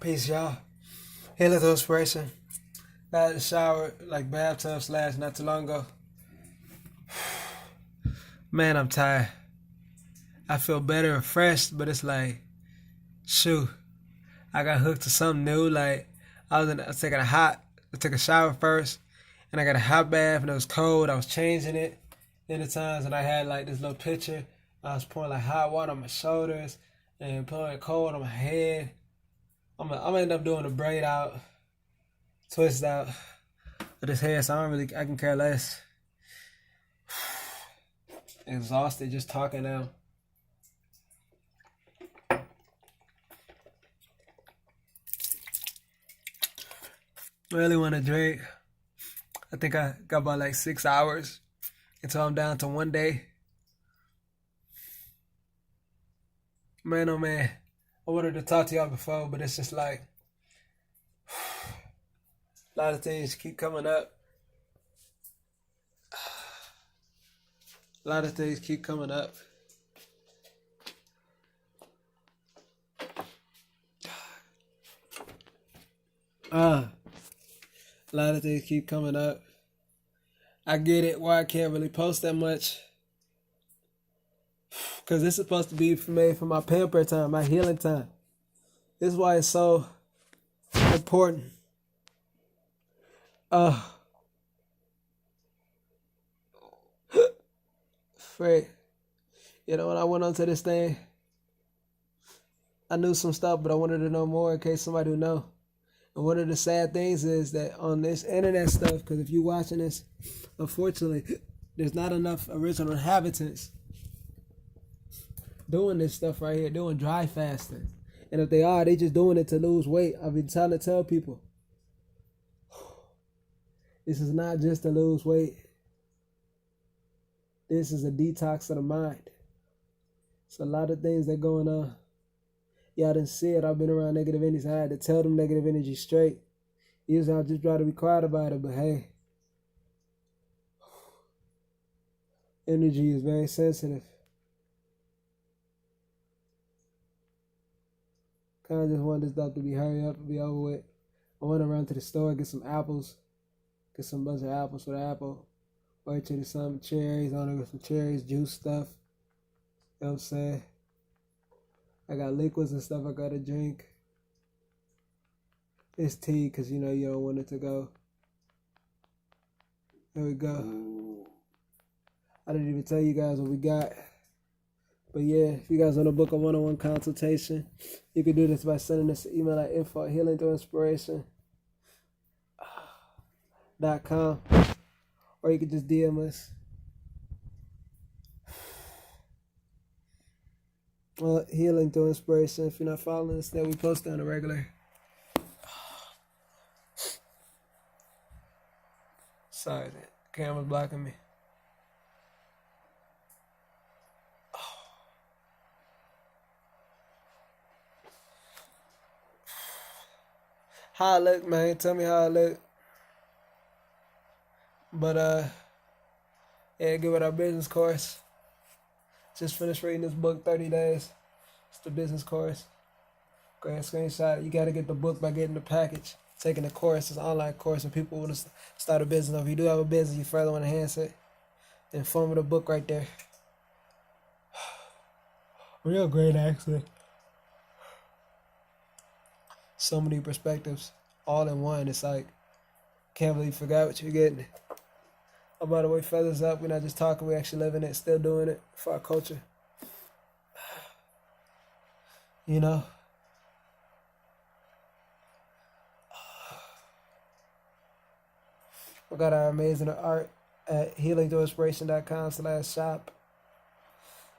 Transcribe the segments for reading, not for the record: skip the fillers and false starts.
Peace, y'all. Healing through inspiration. I had a shower, like bathtub slash, not too long ago. Man, I'm tired. I feel better and fresh, but it's like, shoot, I got hooked to something new. Like, I was took a shower first, and I got a hot bath, and it was cold. I was changing it in the times, and I had like this little pitcher. I was pouring like hot water on my shoulders and pouring cold on my head. I'm gonna end up doing a braid out, twist out of this hair, so I can care less. Exhausted just talking now. Really want to drink. I think I got about like 6 hours until I'm down to one day. Man, oh man, I wanted to talk to y'all before, but it's just like a lot of things keep coming up. A lot of things keep coming up. A lot of things keep coming up. I get it why I can't really post that much. Because this is supposed to be made for my pamper time, my healing time. This is why it's so important. Fred, you know, when I went onto this thing, I knew some stuff, but I wanted to know more in case somebody would know. And one of the sad things is that on this internet stuff, because if you're watching this, unfortunately, there's not enough original inhabitants doing this stuff right here, doing dry fasting. And if they are, they just doing it to lose weight. I've been trying to tell people, this is not just to lose weight. This is a detox of the mind. It's a lot of things that going on. Y'all didn't see it. I've been around negative energies. I had to tell them negative energy straight. Usually I'll just try to be quiet about it, but hey, energy is very sensitive. Kind of just want this stuff to be hurry up and be over with. I want to run to the store, get some apples, get some bunch of apples for the apple. Wait till there's some cherries. I want to get some cherries, juice stuff. You know what I'm saying? I got liquids and stuff I gotta drink. It's tea because you know you don't want it to go. There we go. I didn't even tell you guys what we got. But yeah, if you guys want to book a one-on-one consultation, you can do this by sending us an email at info@healingthroughinspiration.com, or you can just DM us. Well, Healing Through Inspiration. If you're not following us, then we post on a regular. Sorry, the camera's blocking me. How I look, man. Tell me how I look. But yeah, give it our business course. Just finished reading this book, 30 Days. It's the business course. Go ahead and screenshot it. You got to get the book by getting the package. Taking the course. It's an online course and people want to start a business. If you do have a business, you further want to enhance it, then form with the book right there. Real great, actually. So many perspectives, all in one. It's like, can't believe you forgot what you're getting. I'm by the way, feathers up. We're not just talking, we're actually living it, still doing it for our culture. You know? We got our amazing art at healingthroughinspiration.com/shop.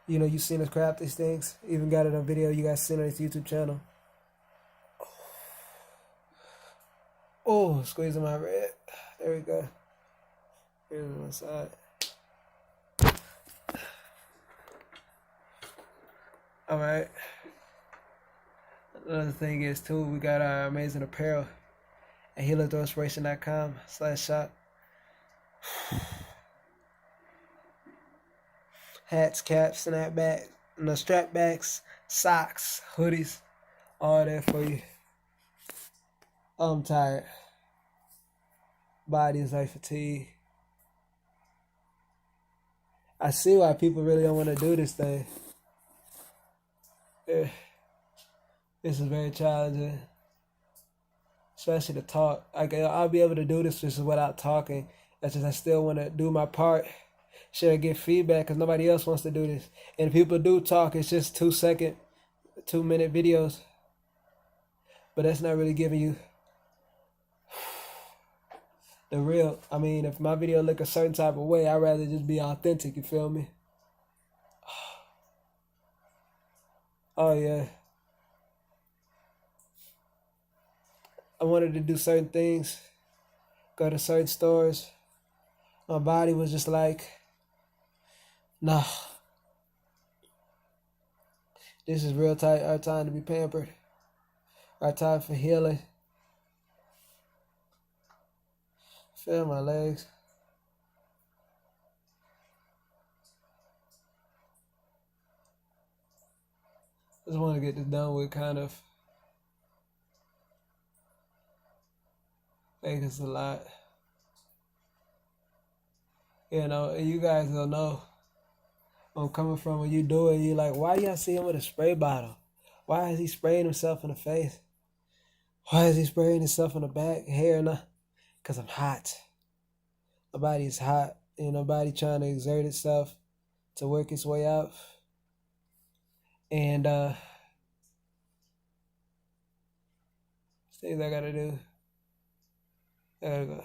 You know, you've seen us craft these things. Even got it on video you guys seen on his YouTube channel. Oh, squeezing my red. There we go. Here's one side. All right. Another thing is too, we got our amazing apparel at healingthroughinspiration.com/shop. Hats, caps, snapbacks, strapbacks, socks, hoodies, all that for you. I'm tired. Body is like fatigue. I see why people really don't want to do this thing. Eh, This is very challenging, especially to talk. I'll be able to do this just without talking. That's just I still want to do my part. Share, get feedback because nobody else wants to do this. And if people do talk, it's just 2-second, 2-minute videos. But that's not really giving you the real. I mean, if my video look a certain type of way, I'd rather just be authentic. You feel me? Oh yeah. I wanted to do certain things, go to certain stores. My body was just like, nah, this is real tight. Our time to be pampered. Our time for healing. Feel my legs. Just want to get this done with, kind of. I think it's a lot. You know, and you guys will know where I'm coming from when you do it. You're like, why y'all see him with a spray bottle? Why is he spraying himself in the face? Why is he spraying himself in the back, hair, and because I'm hot. My body is hot. You know, body trying to exert itself to work its way out. And things I gotta do. I gotta go.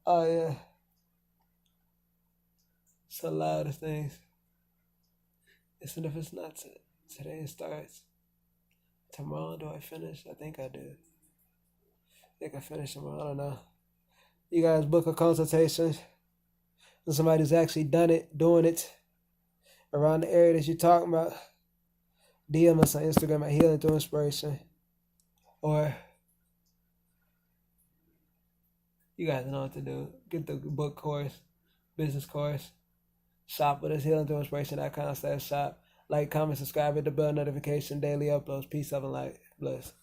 Oh yeah, it's a lot of things. Listen, if it's not today, it starts. Tomorrow, do I finish? I think I do. I think I finish tomorrow. I don't know. You guys book a consultation with somebody who's actually done it, doing it around the area that you're talking about. DM us on Instagram at healingthroughinspiration. Or you guys know what to do. Get the book course, business course. Shop with us, healingthroughinspiration.com/shop. Like, comment, subscribe, hit the bell notification, daily uploads. Peace, love, and light. Bless.